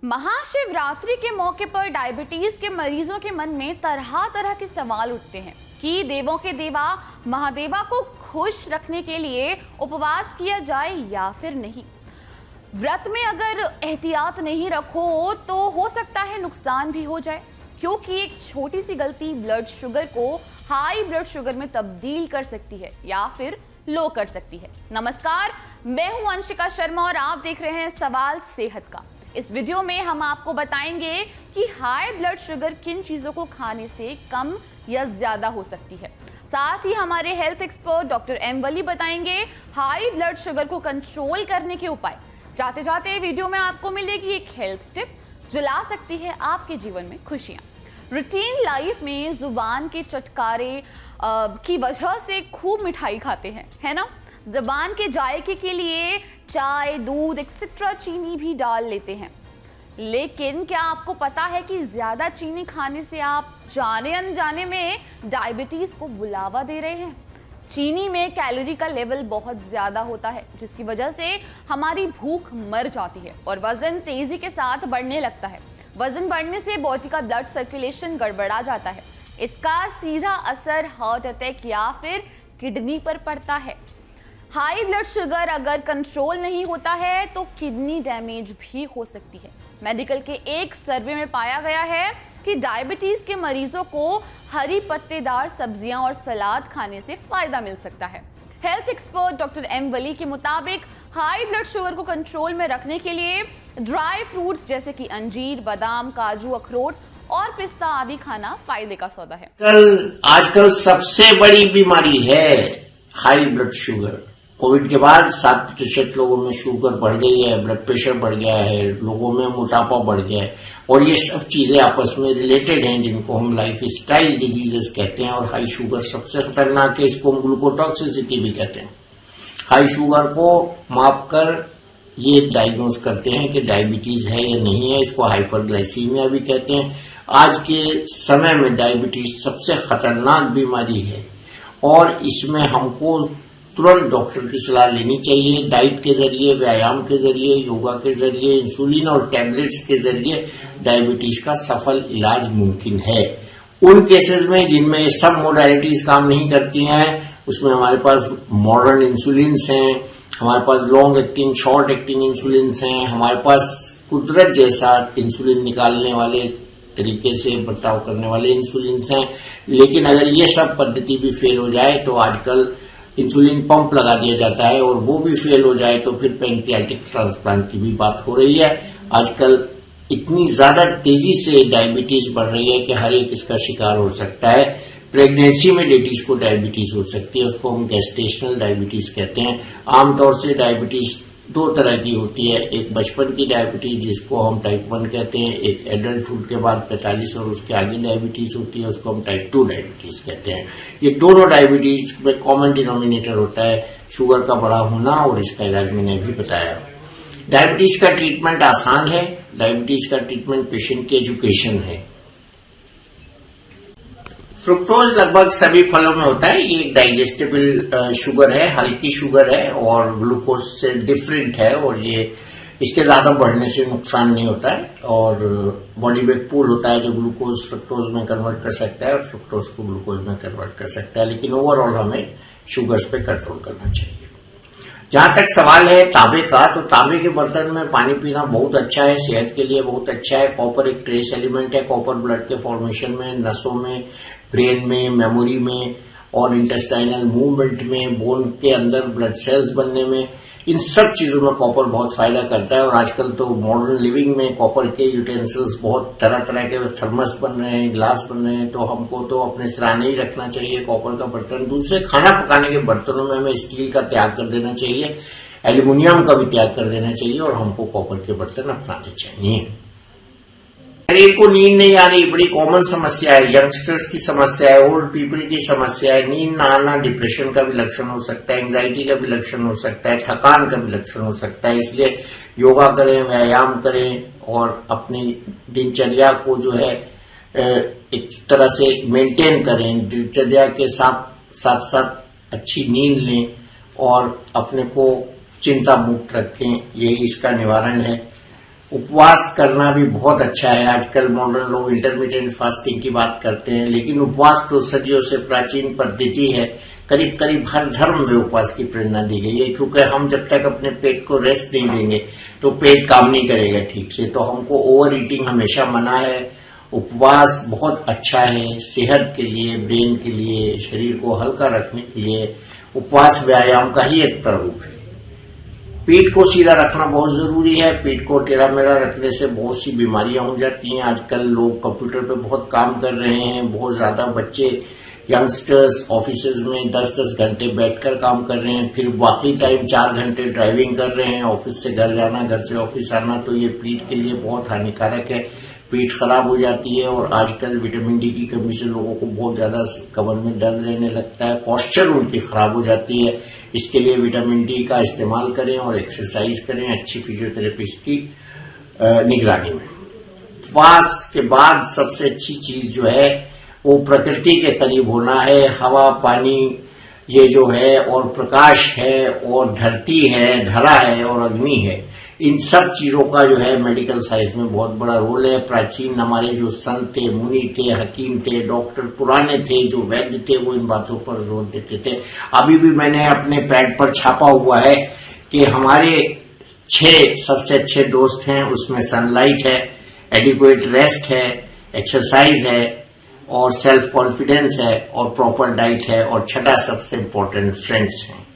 महाशिवरात्रि के मौके पर डायबिटीज के मरीजों के मन में तरह तरह के सवाल उठते हैं कि देवों के देवा महादेवा को खुश रखने के लिए उपवास किया जाए या फिर नहीं। व्रत में अगर एहतियात नहीं रखो तो हो सकता है नुकसान भी हो जाए, क्योंकि एक छोटी सी गलती ब्लड शुगर को हाई ब्लड शुगर में तब्दील कर सकती है या फिर लो कर सकती है। नमस्कार, मैं हूं अंशिका शर्मा और आप देख रहे हैं सवाल सेहत का। इस वीडियो में हम आपको बताएंगे कि हाई ब्लड शुगर किन चीजों को खाने से कम या ज्यादा हो सकती है। साथ ही हमारे हेल्थ एक्सपर्ट डॉक्टर एम वली बताएंगे हाई ब्लड शुगर को कंट्रोल करने के उपाय। जाते जाते वीडियो में आपको मिलेगी एक हेल्थ टिप जो ला सकती है आपके जीवन में खुशियां। रूटीन लाइफ में जुबान के चटकारे की वजह से खूब मिठाई खाते हैं, है ना। जुबान के जायके के लिए चाय, दूध एक्सेट्रा चीनी भी डाल लेते हैं, लेकिन क्या आपको पता है कि ज्यादा चीनी खाने से आप जाने अनजाने में डायबिटीज को बुलावा दे रहे हैं। चीनी में कैलोरी का लेवल बहुत ज्यादा होता है, जिसकी वजह से हमारी भूख मर जाती है और वजन तेजी के साथ बढ़ने लगता है। वजन बढ़ने से बॉडी का ब्लड सर्कुलेशन गड़बड़ा जाता है। इसका सीधा असर हार्ट अटैक या फिर किडनी पर पड़ता है। हाई ब्लड शुगर अगर कंट्रोल नहीं होता है तो किडनी डैमेज भी हो सकती है। मेडिकल के एक सर्वे में पाया गया है कि डायबिटीज के मरीजों को हरी पत्तेदार सब्जियां और सलाद खाने से फायदा मिल सकता है। हेल्थ एक्सपर्ट डॉक्टर एम वली के मुताबिक हाई ब्लड शुगर को कंट्रोल में रखने के लिए ड्राई फ्रूट्स जैसे कि अंजीर, बादाम, काजू, अखरोट और पिस्ता आदि खाना फायदे का सौदा है। आजकल सबसे बड़ी बीमारी है हाई ब्लड शुगर। कोविड के बाद 7% लोगों में शुगर बढ़ गई है, ब्लड प्रेशर बढ़ गया है, लोगों में मोटापा बढ़ गया है और ये सब चीजें आपस में रिलेटेड हैं, जिनको हम लाइफ स्टाइल डिजीजेस कहते हैं। और हाई शुगर सबसे खतरनाक है, इसको हम ग्लूकोटॉक्सिसिटी भी कहते हैं। हाई शुगर को मापकर ये डायग्नोज करते हैं कि डायबिटीज है या नहीं है। इसको हाइपरग्लाइसीमिया भी कहते हैं। आज के समय में डायबिटीज सबसे खतरनाक बीमारी है और इसमें हमको तुरंत डॉक्टर की सलाह लेनी चाहिए। डाइट के जरिए, व्यायाम के जरिए, योगा के जरिए, इंसुलिन और टैबलेट्स के जरिए डायबिटीज का सफल इलाज मुमकिन है। उन केसेस में जिनमें ये सब मोडालिटीज काम नहीं करती हैं, उसमें हमारे पास मॉडर्न इंसुलिन्स हैं, हमारे पास लॉन्ग एक्टिंग, शॉर्ट एक्टिंग इंसुलिन्स हैं, हमारे पास कुदरत जैसा इंसुलिन निकालने वाले तरीके से बर्ताव करने वाले इंसुलिन्स हैं। लेकिन अगर ये सब पद्धति भी फेल हो जाए तो आजकल इंसुलिन पंप लगा दिया जाता है और वो भी फेल हो जाए तो फिर पैंक्रियाटिक ट्रांसप्लांट की भी बात हो रही है। आजकल इतनी ज्यादा तेजी से डायबिटीज बढ़ रही है कि हर एक इसका शिकार हो सकता है। प्रेगनेंसी में लेडीज को डायबिटीज हो सकती है, उसको हम गेस्टेशनल डायबिटीज कहते हैं। आमतौर से डायबिटीज दो तरह की होती है, एक बचपन की डायबिटीज जिसको हम टाइप 1 कहते हैं, एक एडल्टहुड के बाद 45 और उसके आगे डायबिटीज होती है, उसको हम टाइप 2 डायबिटीज कहते हैं। ये दोनों डायबिटीज में कॉमन डिनोमिनेटर होता है शुगर का बड़ा होना, और इसका इलाज मैंने अभी बताया। डायबिटीज का ट्रीटमेंट आसान है। डायबिटीज का ट्रीटमेंट पेशेंट की एजुकेशन है। फ्रुक्टोज लगभग सभी फलों में होता है। ये एक डाइजेस्टेबल शुगर है, हल्की शुगर है और ग्लूकोज से डिफरेंट है और ये इसके ज्यादा बढ़ने से नुकसान नहीं होता है। और बॉडी में पूल होता है जो ग्लूकोज फ्रुक्टोज में कन्वर्ट कर सकता है और फ्रुक्टोज को ग्लूकोज में कन्वर्ट कर सकता है। लेकिन ओवरऑल हमें शुगर्स पे कंट्रोल करना चाहिए। जहां तक सवाल है तांबे का, तो तांबे के बर्तन में पानी पीना बहुत अच्छा है, सेहत के लिए बहुत अच्छा है। कॉपर एक ट्रेस एलिमेंट है। कॉपर ब्लड के फॉर्मेशन में, नसों में, ब्रेन में, मेमोरी में और इंटेस्टाइनल मूवमेंट में, बोन के अंदर ब्लड सेल्स बनने में, इन सब चीजों में कॉपर बहुत फायदा करता है। और आजकल तो मॉडर्न लिविंग में कॉपर के यूटेंसिल्स बहुत तरह तरह के थर्मस बन रहे हैं, ग्लास बन रहे हैं, तो हमको तो अपने सिराने ही रखना चाहिए कॉपर का बर्तन। दूसरे खाना पकाने के बर्तनों में हमें स्टील का त्याग कर देना चाहिए, एल्यूमिनियम का भी त्याग कर देना चाहिए और हमको कॉपर के बर्तन अपनाने चाहिए। शरीर को नींद नहीं आ रही, बड़ी कॉमन समस्या है। यंगस्टर्स की समस्या है, ओल्ड पीपल की समस्या है। नींद ना आना डिप्रेशन का भी लक्षण हो सकता है, एंजाइटी का भी लक्षण हो सकता है, थकान का भी लक्षण हो सकता है। इसलिए योगा करें, व्यायाम करें और अपनी दिनचर्या को जो है एक तरह से मेंटेन करें। दिनचर्या के साथ साथ अच्छी नींद लें और अपने को चिंता मुक्त रखें, यही इसका निवारण है। उपवास करना भी बहुत अच्छा है। आजकल मॉडर्न लोग इंटरमीडिएट फास्टिंग की बात करते हैं, लेकिन उपवास तो सदियों से प्राचीन पद्धति है। करीब करीब हर धर्म में उपवास की प्रेरणा दी गई है, क्योंकि हम जब तक अपने पेट को रेस्ट नहीं देंगे तो पेट काम नहीं करेगा ठीक से। तो हमको ओवर ईटिंग हमेशा मना है। उपवास बहुत अच्छा है सेहत के लिए, ब्रेन के लिए, शरीर को हल्का रखने के लिए। उपवास व्यायाम का ही एक प्रारूप है। पेट को सीधा रखना बहुत जरूरी है। पेट को टेढ़ा मेढ़ा रखने से बहुत सी बीमारियां हो जाती हैं। आजकल लोग कंप्यूटर पे बहुत काम कर रहे हैं, बहुत ज्यादा बच्चे यंगस्टर्स ऑफिसेज में 10-10 घंटे बैठकर काम कर रहे हैं, फिर बाकी टाइम 4 घंटे ड्राइविंग कर रहे हैं, ऑफिस से घर जाना, घर से ऑफिस आना। तो ये पेट के लिए बहुत हानिकारक है। पेट खराब हो जाती है और आजकल विटामिन डी की कमी से लोगों को बहुत ज्यादा कमर में दर्द रहने लगता है, पोस्चर उनकी खराब हो जाती है। इसके लिए विटामिन डी का इस्तेमाल करें और एक्सरसाइज करें अच्छी फिजियोथेरेपिस्ट की निगरानी में। उपवास के बाद सबसे अच्छी चीज जो है वो प्रकृति के करीब होना है। हवा, पानी ये जो है, और प्रकाश है, और धरती है, धरा है, और अग्नि है। इन सब चीजों का जो है मेडिकल साइंस में बहुत बड़ा रोल है। प्राचीन हमारे जो संत थे, मुनि थे, हकीम थे, डॉक्टर पुराने थे, जो वैद्य थे, वो इन बातों पर जोर देते थे। अभी भी मैंने अपने पैड पर छापा हुआ है कि हमारे 6 सबसे अच्छे दोस्त हैं, उसमें सनलाइट है, एडिक्वेट रेस्ट है, एक्सरसाइज है, और सेल्फ कॉन्फिडेंस है, और प्रॉपर डाइट है, और छठा सबसे इम्पोर्टेंट फ्रेंड्स हैं।